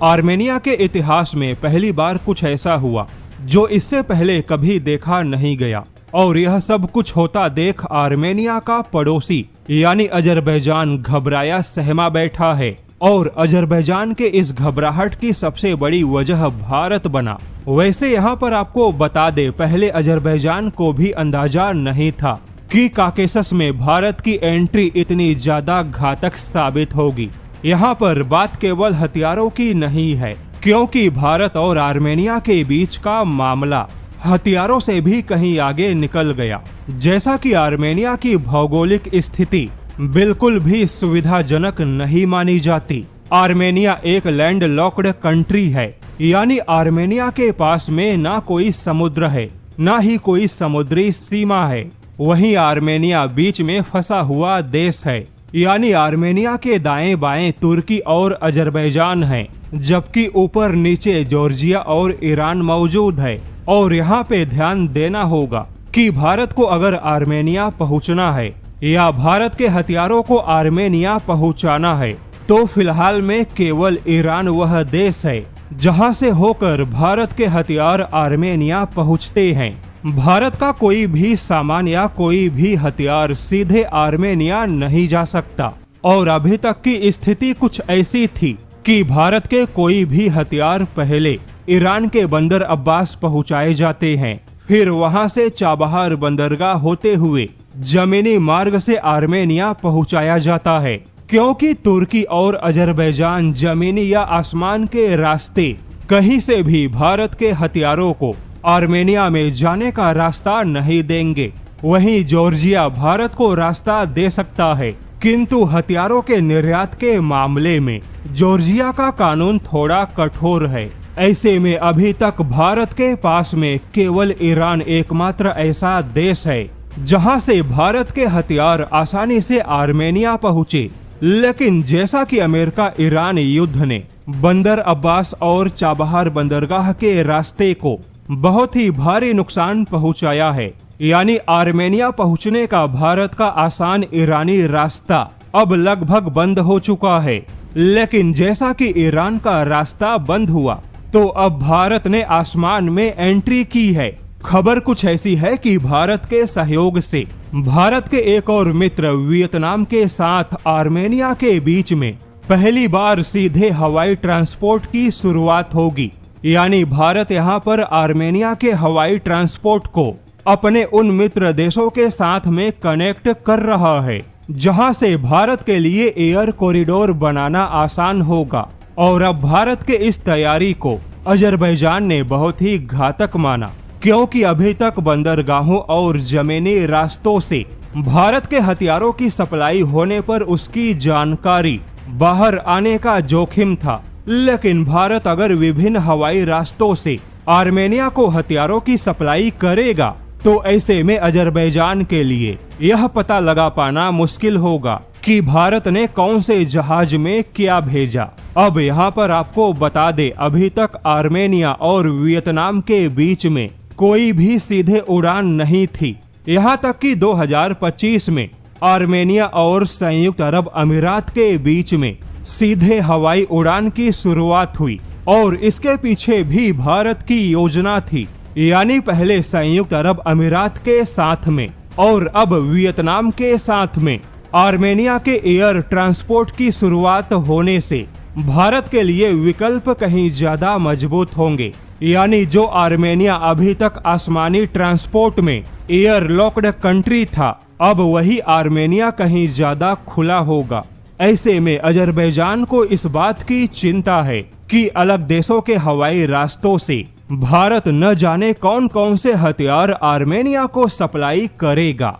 Armenia के इतिहास में पहली बार कुछ ऐसा हुआ जो इससे पहले कभी देखा नहीं गया, और यह सब कुछ होता देख आर्मेनिया का पड़ोसी यानी अजरबैजान घबराया सहमा बैठा है। और अजरबैजान के इस घबराहट की सबसे बड़ी वजह भारत बना। वैसे यहाँ पर आपको बता दे, पहले अजरबैजान को भी अंदाजा नहीं था कि काकेशस में भारत की एंट्री इतनी ज्यादा घातक साबित होगी। यहाँ पर बात केवल हथियारों की नहीं है, क्योंकि भारत और आर्मेनिया के बीच का मामला हथियारों से भी कहीं आगे निकल गया। जैसा कि आर्मेनिया की भौगोलिक स्थिति बिल्कुल भी सुविधाजनक नहीं मानी जाती। आर्मेनिया एक लैंडलॉक्ड कंट्री है, यानी आर्मेनिया के पास में ना कोई समुद्र है, ना ही कोई समुद्री सीमा है। वहीं आर्मेनिया बीच में फंसा हुआ देश है, यानी आर्मेनिया के दाएं बाएं तुर्की और अजरबैजान है, जबकि ऊपर नीचे जॉर्जिया और ईरान मौजूद है। और यहाँ पे ध्यान देना होगा कि भारत को अगर आर्मेनिया पहुँचना है या भारत के हथियारों को आर्मेनिया पहुँचाना है, तो फिलहाल में केवल ईरान वह देश है जहां से होकर भारत के हथियार आर्मेनिया पहुंचते हैं। भारत का कोई भी सामान या कोई भी हथियार सीधे आर्मेनिया नहीं जा सकता। और अभी तक की स्थिति कुछ ऐसी थी कि भारत के कोई भी हथियार पहले ईरान के बंदर अब्बास पहुंचाए जाते हैं, फिर वहां से चाबहार बंदरगाह होते हुए जमीनी मार्ग से आर्मेनिया पहुंचाया जाता है, क्योंकि तुर्की और अजरबैजान जमीनी या आसमान के रास्ते कहीं से भी भारत के हथियारों को आर्मेनिया में जाने का रास्ता नहीं देंगे। वहीं जॉर्जिया भारत को रास्ता दे सकता है, किंतु हथियारों के निर्यात के मामले में जॉर्जिया का कानून थोड़ा कठोर है। ऐसे में अभी तक भारत के पास में केवल ईरान एकमात्र ऐसा देश है जहां से भारत के हथियार आसानी से आर्मेनिया पहुंचे। लेकिन जैसा कि अमेरिका ईरान युद्ध ने बंदर अब्बास और चाबहार बंदरगाह के रास्ते को बहुत ही भारी नुकसान पहुंचाया है, यानी आर्मेनिया पहुंचने का भारत का आसान ईरानी रास्ता अब लगभग बंद हो चुका है। लेकिन जैसा कि ईरान का रास्ता बंद हुआ, तो अब भारत ने आसमान में एंट्री की है। खबर कुछ ऐसी है कि भारत के सहयोग से भारत के एक और मित्र वियतनाम के साथ आर्मेनिया के बीच में पहली बार सीधे हवाई ट्रांसपोर्ट की शुरुआत होगी। यानी भारत यहां पर आर्मेनिया के हवाई ट्रांसपोर्ट को अपने उन मित्र देशों के साथ में कनेक्ट कर रहा है, जहां से भारत के लिए एयर कॉरिडोर बनाना आसान होगा। और अब भारत के इस तैयारी को अजरबैजान ने बहुत ही घातक माना, क्योंकि अभी तक बंदरगाहों और जमीनी रास्तों से भारत के हथियारों की सप्लाई होने पर उसकी जानकारी बाहर आने का जोखिम था। लेकिन भारत अगर विभिन्न हवाई रास्तों से आर्मेनिया को हथियारों की सप्लाई करेगा, तो ऐसे में अजरबैजान के लिए यह पता लगा पाना मुश्किल होगा कि भारत ने कौन से जहाज में क्या भेजा। अब यहाँ पर आपको बता दे, अभी तक आर्मेनिया और वियतनाम के बीच में कोई भी सीधे उड़ान नहीं थी। यहाँ तक कि 2025 में आर्मेनिया और संयुक्त अरब अमीरात के बीच में सीधे हवाई उड़ान की शुरुआत हुई, और इसके पीछे भी भारत की योजना थी। यानी पहले संयुक्त अरब अमीरात के साथ में और अब वियतनाम के साथ में आर्मेनिया के एयर ट्रांसपोर्ट की शुरुआत होने से भारत के लिए विकल्प कहीं ज्यादा मजबूत होंगे। यानी जो आर्मेनिया अभी तक आसमानी ट्रांसपोर्ट में एयर लॉक्ड कंट्री था, अब वही आर्मेनिया कहीं ज्यादा खुला होगा। ऐसे में अजरबैजान को इस बात की चिंता है कि अलग देशों के हवाई रास्तों से भारत न जाने कौन कौन से हथियार आर्मेनिया को सप्लाई करेगा।